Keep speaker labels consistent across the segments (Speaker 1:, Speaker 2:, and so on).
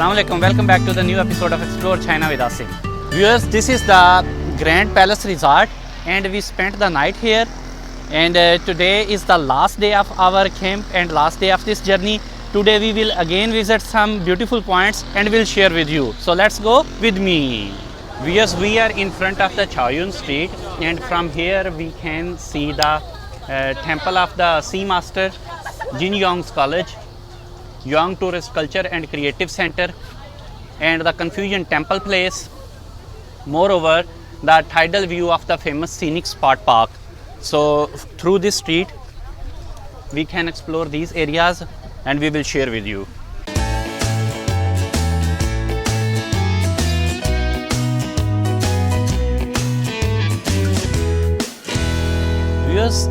Speaker 1: Assalamualaikum, welcome back to the new episode of Explore China with Asim. Viewers, this is the Grand Palace Resort and we spent the night here, and today is the last day of our camp and last day of this journey. Today we will again visit some beautiful points and will share with you. So let's go with me. Viewers, we are in front of the Chaoyun Street, and from here we can see the temple of the Sea Master, Zhejiang College, Young Tourist Culture and Creative Center, and the Confucius Temple Place. Moreover, the tidal view of the famous scenic spot park. So through this street we can explore these areas and we will share with you. Viewers,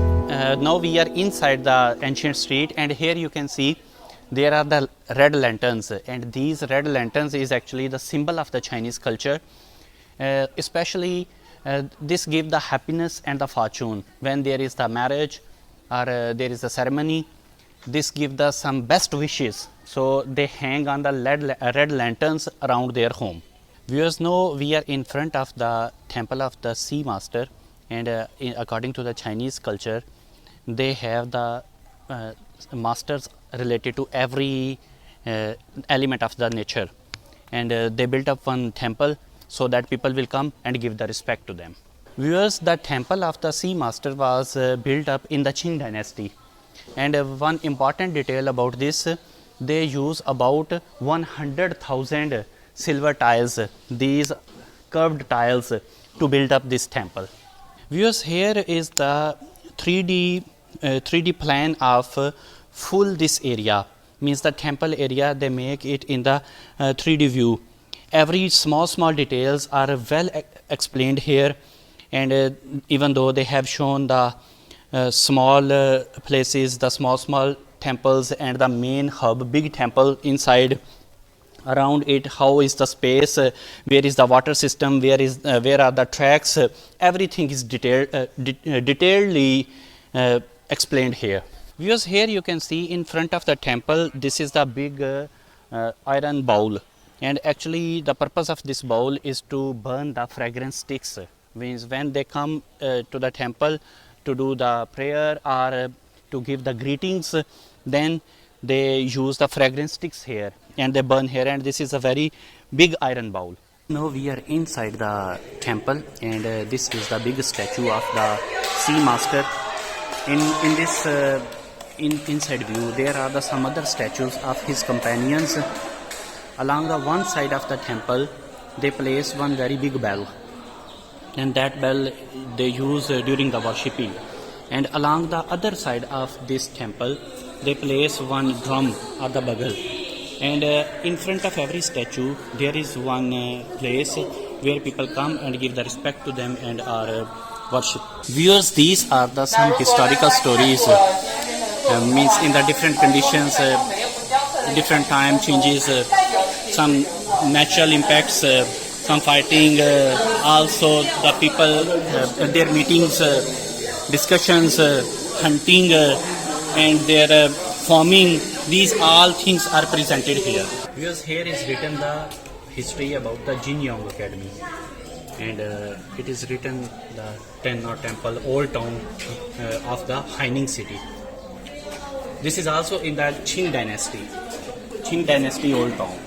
Speaker 1: now we are inside the ancient street, and here you can see there are the red lanterns, and these red lanterns is actually the symbol of the Chinese culture. Especially this gives the happiness and the fortune when there is the marriage or there is a ceremony. This gives the some best wishes, so they hang on the red lanterns around their home. Viewers, now we are in front of the temple of the Sea Master, and according to the Chinese culture, they have the masters related to every element of the nature, and they built up one temple so that people will come and give the respect to them. Viewers, the temple of the Sea Master was built up in the Qing dynasty, and one important detail about this, they use about 100,000 silver tiles, these curved tiles, to build up this temple. Viewers, here is the 3D plan of full this area, means the temple area. They make it in the 3D view. Every small details are well explained here, and even though they have shown the small places, the small temples and the main hub, big temple inside, around it how is the space, where is the water system, where are the tracks, everything is detailedly explained here. Viewers, here you can see in front of the temple, this is the big iron bowl, and actually the purpose of this bowl is to burn the fragrance sticks. Means when they come to the temple to do the prayer or to give the greetings, then they use the fragrance sticks here and they burn here, and this is a very big iron bowl. Now we are inside the temple, and this is the big statue of the Sea Master. In this inside view, there are some other statues of his companions. Along the one side of the temple, they place one very big bell, and that bell they use during the worshipping. And along the other side of this temple, they place one drum at the bagal. And in front of every statue, there is one place where people come and give the respect to them and are worship. Viewers, these are some historical stories. Means in the different conditions, different time changes, some natural impacts, some fighting, also the people, their meetings, discussions, hunting, and their farming. These all things are presented here. Because here is written the history about the Zhejiang Academy, and it is written the Ten or Temple, old town of the Haining city. This is also in the Qing dynasty old town.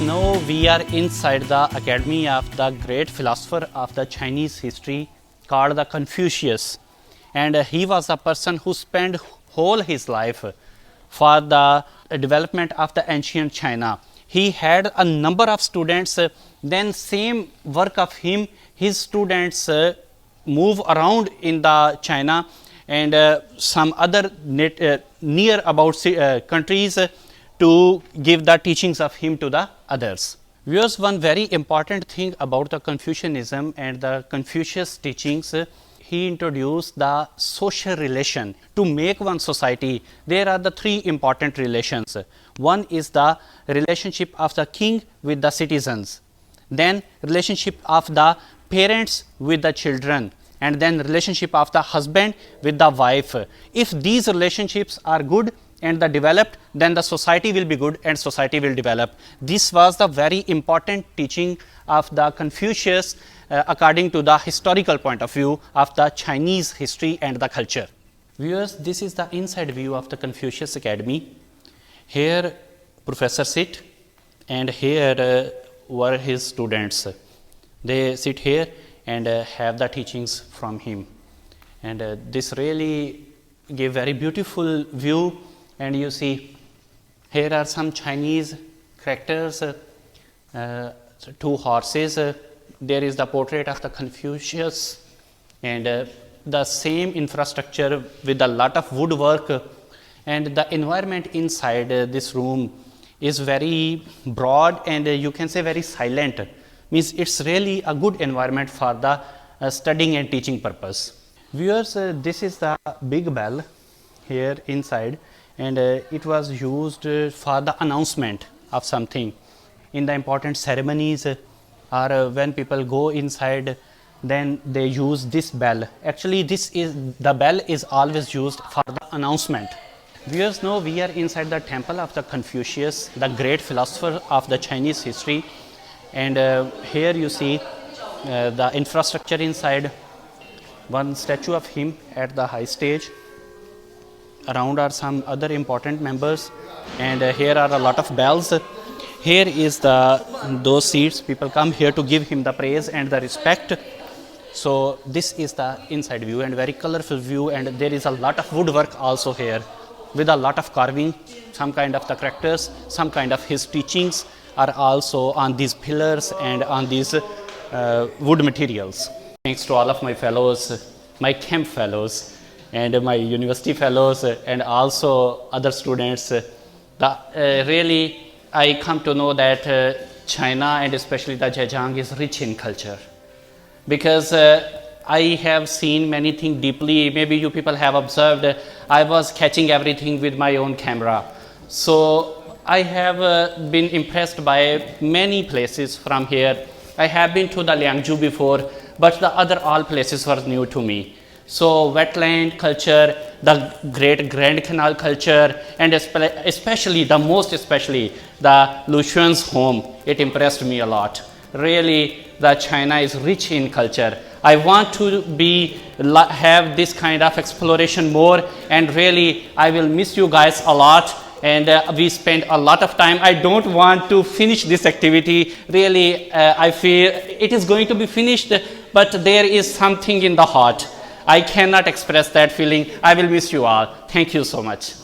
Speaker 1: Now we are inside the academy of the great philosopher of the Chinese history called the Confucius, and he was a person who spent whole his life for the development of the ancient China. He had a number of students, then same work of him, his students move around in the China, and some other near about countries to give the teachings of him to the others. Viewers, one very important thing about the Confucianism and the Confucius teachings, he introduced the social relation. To make one society, there are the three important relations. One is the relationship of the king with the citizens, then relationship of the parents with the children, and then relationship of the husband with the wife. If these relationships are good and the developed, then the society will be good and society will develop. This was the very important teaching of the Confucius according to the historical point of view of the Chinese history and the culture. Viewers, this is the inside view of the Confucius Academy. Here professor sit, and here were his students. They sit here and have the teachings from him, and this really gave very beautiful view. And you see here are some Chinese characters, two horses, there is the portrait of the Confucius, and the same infrastructure with a lot of woodwork, and the environment inside this room is very broad and you can say very silent, means it's really a good environment for the studying and teaching purpose. Viewers, this is the big bell here inside, and it was used for the announcement of something in the important ceremonies, or when people go inside, then they use this bell. Actually, the bell is always used for the announcement. Viewers, now we are inside the temple of the Confucius, the great philosopher of the Chinese history, and here you see the infrastructure inside, one statue of him at the high stage. Around are some other important members, and here are a lot of bells. Here is those seats, people come here to give him the praise and the respect. So this is the inside view, and very colorful view, and there is a lot of woodwork also here with a lot of carving. Some kind of the characters, some kind of his teachings are also on these pillars and on these wood materials. Thanks to all of my fellows, my camp fellows, and my university fellows, and also other students. Really, I come to know that China and especially the Zhejiang is rich in culture, because I have seen many things deeply. Maybe you people have observed, I was catching everything with my own camera. So I have been impressed by many places from here. I have been to the Liangzhu before, but the other all places were new to me. So wetland culture, the great Grand Canal culture, and especially the Lucian's home, it impressed me a lot. Really, the China is rich in culture. I want to have this kind of exploration more, and really I will miss you guys a lot, and we spent a lot of time. I don't want to finish this activity. Really, I feel it is going to be finished, but there is something in the heart. I cannot express that feeling. I will miss you all. Thank you so much.